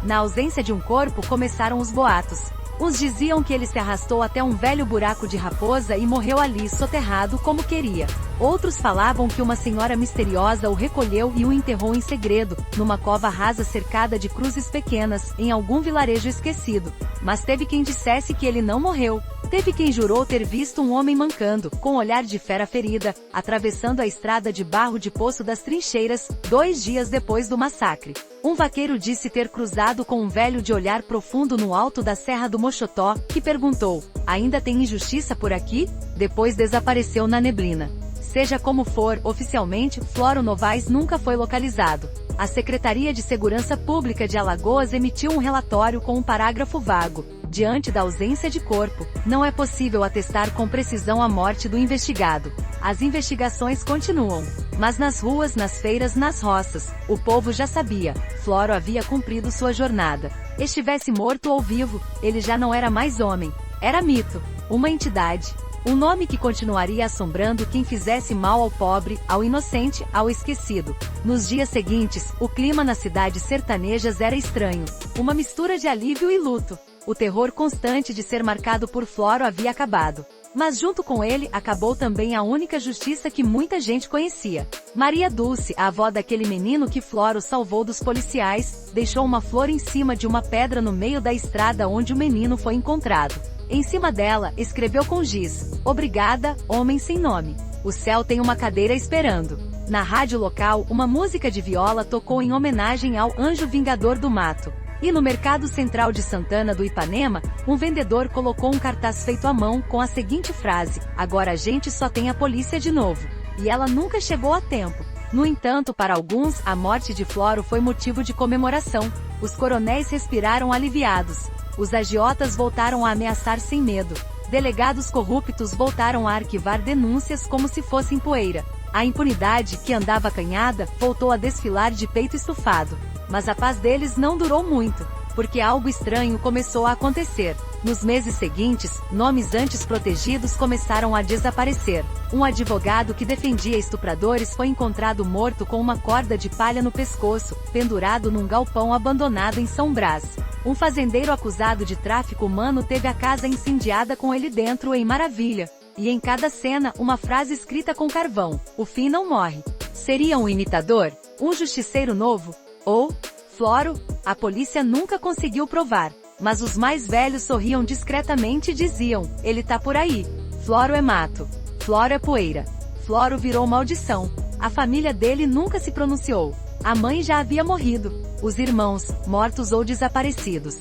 Na ausência de um corpo começaram os boatos. Uns diziam que ele se arrastou até um velho buraco de raposa e morreu ali soterrado como queria. Outros falavam que uma senhora misteriosa o recolheu e o enterrou em segredo, numa cova rasa cercada de cruzes pequenas, em algum vilarejo esquecido. Mas teve quem dissesse que ele não morreu. Teve quem jurou ter visto um homem mancando, com olhar de fera ferida, atravessando a estrada de barro de Poço das Trincheiras, 2 dias depois do massacre. Um vaqueiro disse ter cruzado com um velho de olhar profundo no alto da Serra do Mochotó, que perguntou: "Ainda tem injustiça por aqui?" Depois desapareceu na neblina. Seja como for, oficialmente, Floro Novaes nunca foi localizado. A Secretaria de Segurança Pública de Alagoas emitiu um relatório com um parágrafo vago. Diante da ausência de corpo, não é possível atestar com precisão a morte do investigado. As investigações continuam. Mas nas ruas, nas feiras, nas roças, o povo já sabia. Floro havia cumprido sua jornada. Estivesse morto ou vivo, ele já não era mais homem. Era mito. Uma entidade. Um nome que continuaria assombrando quem fizesse mal ao pobre, ao inocente, ao esquecido. Nos dias seguintes, o clima nas cidades sertanejas era estranho. Uma mistura de alívio e luto. O terror constante de ser marcado por Floro havia acabado. Mas junto com ele, acabou também a única justiça que muita gente conhecia. Maria Dulce, a avó daquele menino que Floro salvou dos policiais, deixou uma flor em cima de uma pedra no meio da estrada onde o menino foi encontrado. Em cima dela, escreveu com giz: "Obrigada, homem sem nome. O céu tem uma cadeira esperando." Na rádio local, uma música de viola tocou em homenagem ao Anjo Vingador do Mato. E no Mercado Central de Santana do Ipanema, um vendedor colocou um cartaz feito à mão com a seguinte frase: "Agora a gente só tem a polícia de novo." E ela nunca chegou a tempo. No entanto, para alguns, a morte de Floro foi motivo de comemoração. Os coronéis respiraram aliviados. Os agiotas voltaram a ameaçar sem medo. Delegados corruptos voltaram a arquivar denúncias como se fossem poeira. A impunidade, que andava acanhada, voltou a desfilar de peito estufado. Mas a paz deles não durou muito, porque algo estranho começou a acontecer. Nos meses seguintes, nomes antes protegidos começaram a desaparecer. Um advogado que defendia estupradores foi encontrado morto com uma corda de palha no pescoço, pendurado num galpão abandonado em São Brás. Um fazendeiro acusado de tráfico humano teve a casa incendiada com ele dentro em Maravilha. E em cada cena, uma frase escrita com carvão: "O fim não morre." Seria um imitador? Um justiceiro novo? Ou Floro? A polícia nunca conseguiu provar. Mas os mais velhos sorriam discretamente e diziam: "Ele tá por aí. Floro é mato. Floro é poeira. Floro virou maldição." A família dele nunca se pronunciou. A mãe já havia morrido. Os irmãos, mortos ou desaparecidos.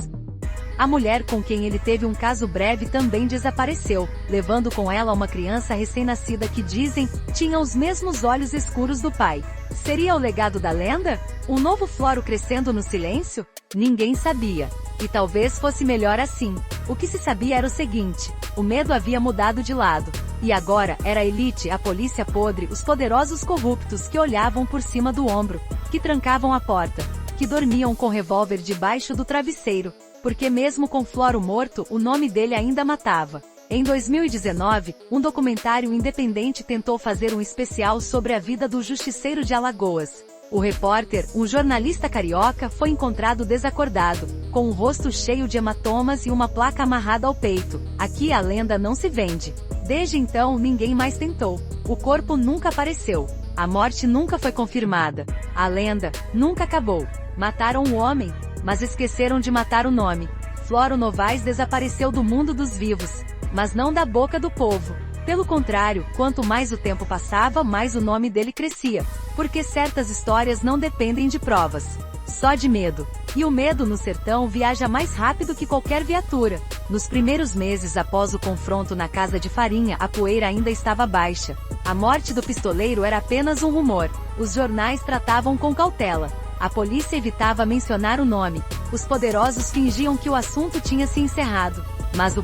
A mulher com quem ele teve um caso breve também desapareceu, levando com ela uma criança recém-nascida que dizem, tinha os mesmos olhos escuros do pai. Seria o legado da lenda? Um novo Floro crescendo no silêncio? Ninguém sabia. E talvez fosse melhor assim. O que se sabia era o seguinte: o medo havia mudado de lado. E agora, era a elite, a polícia podre, os poderosos corruptos que olhavam por cima do ombro, que trancavam a porta, que dormiam com revólver debaixo do travesseiro. Porque mesmo com Floro morto, o nome dele ainda matava. Em 2019, um documentário independente tentou fazer um especial sobre a vida do Justiceiro de Alagoas. O repórter, um jornalista carioca, foi encontrado desacordado, com o rosto cheio de hematomas e uma placa amarrada ao peito: "Aqui a lenda não se vende." Desde então, ninguém mais tentou. O corpo nunca apareceu. A morte nunca foi confirmada. A lenda nunca acabou. Mataram o homem, mas esqueceram de matar o nome. Floro Novaes desapareceu do mundo dos vivos, mas não da boca do povo. Pelo contrário, quanto mais o tempo passava, mais o nome dele crescia, porque certas histórias não dependem de provas, só de medo. E o medo no sertão viaja mais rápido que qualquer viatura. Nos primeiros meses após o confronto na casa de farinha, a poeira ainda estava baixa. A morte do pistoleiro era apenas um rumor. Os jornais tratavam com cautela. A polícia evitava mencionar o nome. Os poderosos fingiam que o assunto tinha se encerrado. Mas o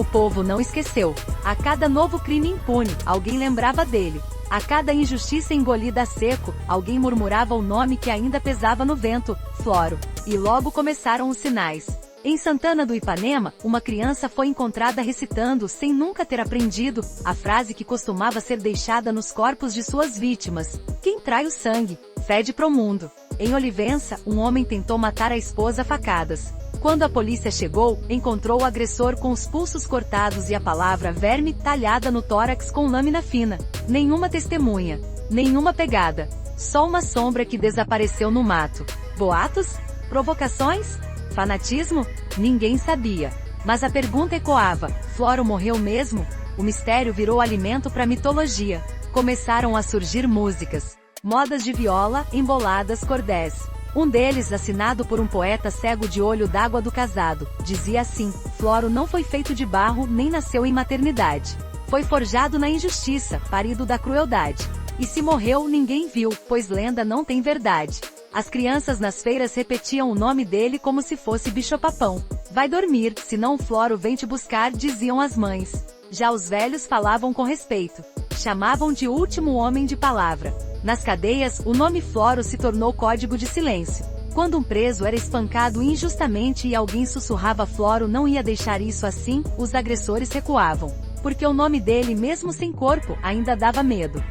povo não esqueceu. A cada novo crime impune, alguém lembrava dele. A cada injustiça engolida a seco, alguém murmurava o nome que ainda pesava no vento: Floro. E logo começaram os sinais. Em Santana do Ipanema, uma criança foi encontrada recitando, sem nunca ter aprendido, a frase que costumava ser deixada nos corpos de suas vítimas: "Quem trai o sangue, fede pro mundo." Em Olivença, um homem tentou matar a esposa a facadas. Quando a polícia chegou, encontrou o agressor com os pulsos cortados e a palavra verme talhada no tórax com lâmina fina. Nenhuma testemunha. Nenhuma pegada. Só uma sombra que desapareceu no mato. Boatos? Provocações? Fanatismo? Ninguém sabia. Mas a pergunta ecoava: Floro morreu mesmo? O mistério virou alimento para mitologia. Começaram a surgir músicas, modas de viola, emboladas, cordéis. Um deles, assinado por um poeta cego de olho d'água do casado, dizia assim: Floro não foi feito de barro nem nasceu em maternidade. Foi forjado na injustiça, parido da crueldade. E se morreu, ninguém viu, pois lenda não tem verdade. As crianças nas feiras repetiam o nome dele como se fosse bicho-papão. Vai dormir, senão o Floro vem te buscar, diziam as mães. Já os velhos falavam com respeito. Chamavam de último homem de palavra. Nas cadeias, o nome Floro se tornou código de silêncio. Quando um preso era espancado injustamente e alguém sussurrava Floro não ia deixar isso assim, os agressores recuavam. Porque o nome dele, mesmo sem corpo, ainda dava medo.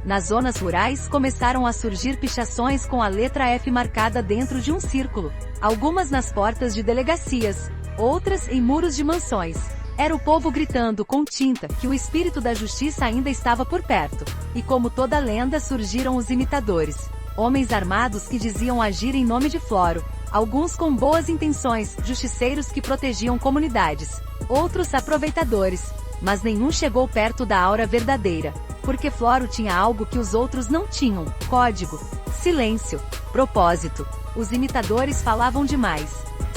Nas zonas rurais começaram a surgir pichações com a letra F marcada dentro de um círculo. Algumas nas portas de delegacias, outras em muros de mansões. Era o povo gritando com tinta que o espírito da justiça ainda estava por perto. E como toda lenda surgiram os imitadores. Homens armados que diziam agir em nome de Floro. Alguns com boas intenções, justiceiros que protegiam comunidades. Outros aproveitadores. Mas nenhum chegou perto da aura verdadeira. Porque Floro tinha algo que os outros não tinham: código, silêncio, propósito. Os imitadores falavam demais,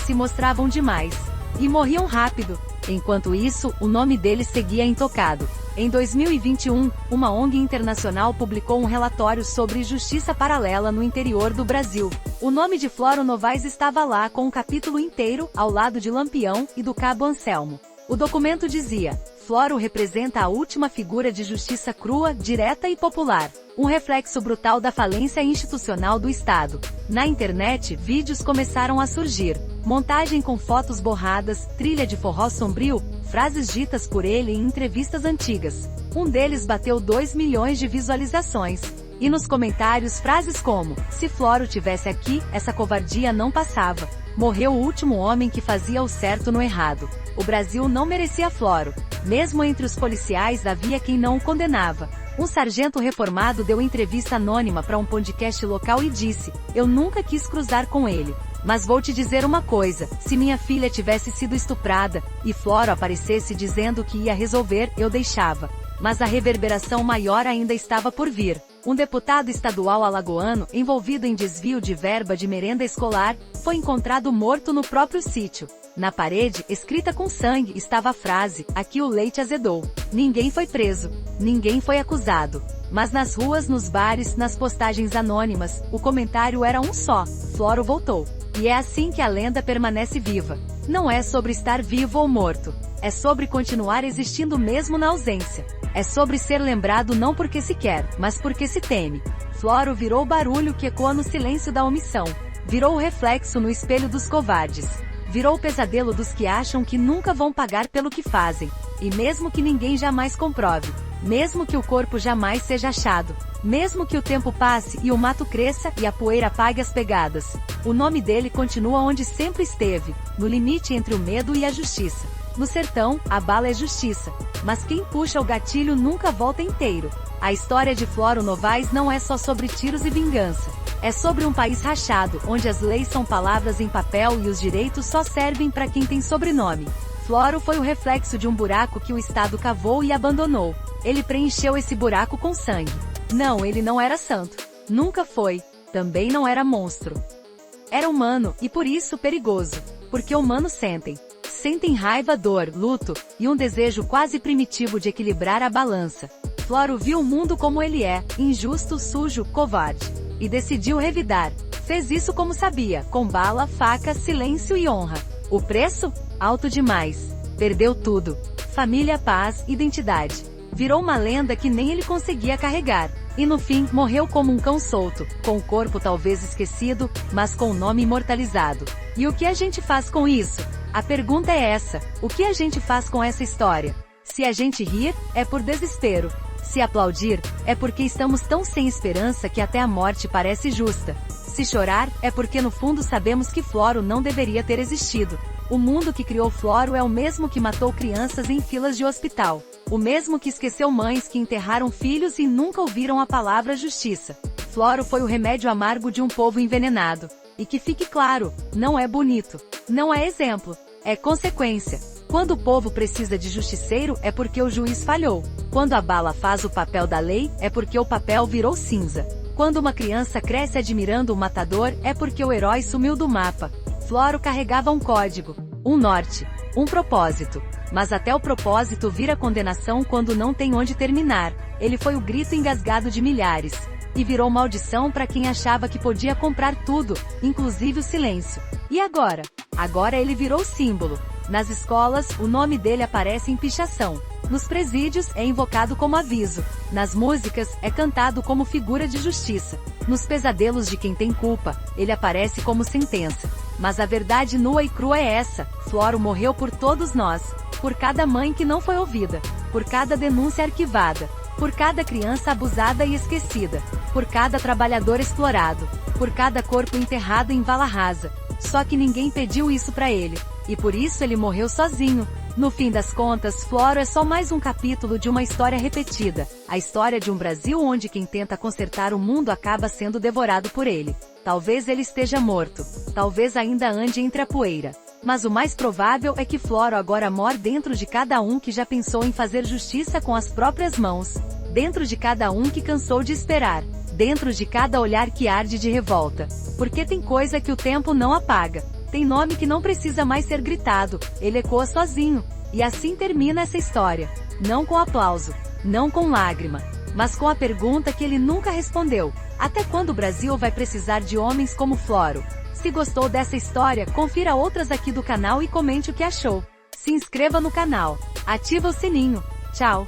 se mostravam demais, e morriam rápido. Enquanto isso, o nome dele seguia intocado. Em 2021, uma ONG internacional publicou um relatório sobre justiça paralela no interior do Brasil. O nome de Floro Novaes estava lá com um capítulo inteiro, ao lado de Lampião e do Cabo Anselmo. O documento dizia: Floro representa a última figura de justiça crua, direta e popular. Um reflexo brutal da falência institucional do Estado. Na internet, vídeos começaram a surgir. Montagem com fotos borradas, trilha de forró sombrio, frases ditas por ele em entrevistas antigas. Um deles bateu 2 milhões de visualizações. E nos comentários frases como: se Floro tivesse aqui, essa covardia não passava. Morreu o último homem que fazia o certo no errado. O Brasil não merecia Floro. Mesmo entre os policiais havia quem não o condenava. Um sargento reformado deu entrevista anônima para um podcast local e disse: eu nunca quis cruzar com ele. Mas vou te dizer uma coisa, se minha filha tivesse sido estuprada, e Floro aparecesse dizendo que ia resolver, eu deixava. Mas a reverberação maior ainda estava por vir. Um deputado estadual alagoano, envolvido em desvio de verba de merenda escolar, foi encontrado morto no próprio sítio. Na parede, escrita com sangue, estava a frase: aqui o leite azedou. Ninguém foi preso. Ninguém foi acusado. Mas nas ruas, nos bares, nas postagens anônimas, o comentário era um só: Floro voltou. E é assim que a lenda permanece viva. Não é sobre estar vivo ou morto. É sobre continuar existindo mesmo na ausência. É sobre ser lembrado não porque se quer, mas porque se teme. Floro virou o barulho que ecoa no silêncio da omissão. Virou o reflexo no espelho dos covardes. Virou o pesadelo dos que acham que nunca vão pagar pelo que fazem. E mesmo que ninguém jamais comprove. Mesmo que o corpo jamais seja achado. Mesmo que o tempo passe e o mato cresça e a poeira apague as pegadas. O nome dele continua onde sempre esteve, no limite entre o medo e a justiça. No sertão, a bala é justiça. Mas quem puxa o gatilho nunca volta inteiro. A história de Floro Novaes não é só sobre tiros e vingança. É sobre um país rachado, onde as leis são palavras em papel e os direitos só servem para quem tem sobrenome. Floro foi o reflexo de um buraco que o Estado cavou e abandonou. Ele preencheu esse buraco com sangue. Não, ele não era santo. Nunca foi. Também não era monstro. Era humano, e por isso perigoso. Porque humanos sentem. Sentem raiva, dor, luto, e um desejo quase primitivo de equilibrar a balança. Floro viu o mundo como ele é, injusto, sujo, covarde. E decidiu revidar. Fez isso como sabia, com bala, faca, silêncio e honra. O preço? Alto demais. Perdeu tudo. Família, paz, identidade. Virou uma lenda que nem ele conseguia carregar. E no fim, morreu como um cão solto, com o corpo talvez esquecido, mas com o nome imortalizado. E o que a gente faz com isso? A pergunta é essa: o que a gente faz com essa história? Se a gente rir, é por desespero. Se aplaudir, é porque estamos tão sem esperança que até a morte parece justa. Se chorar, é porque no fundo sabemos que Floro não deveria ter existido. O mundo que criou Floro é o mesmo que matou crianças em filas de hospital. O mesmo que esqueceu mães que enterraram filhos e nunca ouviram a palavra justiça. Floro foi o remédio amargo de um povo envenenado. E que fique claro, não é bonito. Não é exemplo. É consequência. Quando o povo precisa de justiceiro, é porque o juiz falhou. Quando a bala faz o papel da lei, é porque o papel virou cinza. Quando uma criança cresce admirando o matador, é porque o herói sumiu do mapa. Floro carregava um código, um norte, um propósito. Mas até o propósito vira condenação quando não tem onde terminar. Ele foi o grito engasgado de milhares. E virou maldição para quem achava que podia comprar tudo, inclusive o silêncio. E agora? Agora ele virou símbolo. Nas escolas, o nome dele aparece em pichação. Nos presídios, é invocado como aviso. Nas músicas, é cantado como figura de justiça. Nos pesadelos de quem tem culpa, ele aparece como sentença. Mas a verdade nua e crua é essa: Floro morreu por todos nós. Por cada mãe que não foi ouvida. Por cada denúncia arquivada. Por cada criança abusada e esquecida. Por cada trabalhador explorado. Por cada corpo enterrado em vala rasa. Só que ninguém pediu isso pra ele. E por isso ele morreu sozinho. No fim das contas, Floro é só mais um capítulo de uma história repetida. A história de um Brasil onde quem tenta consertar o mundo acaba sendo devorado por ele. Talvez ele esteja morto. Talvez ainda ande entre a poeira. Mas o mais provável é que Floro agora mora dentro de cada um que já pensou em fazer justiça com as próprias mãos. Dentro de cada um que cansou de esperar. Dentro de cada olhar que arde de revolta. Porque tem coisa que o tempo não apaga. Tem nome que não precisa mais ser gritado, ele ecoa sozinho. E assim termina essa história. Não com aplauso, não com lágrima, mas com a pergunta que ele nunca respondeu. Até quando o Brasil vai precisar de homens como Floro? Se gostou dessa história, confira outras aqui do canal e comente o que achou. Se inscreva no canal, ativa o sininho. Tchau!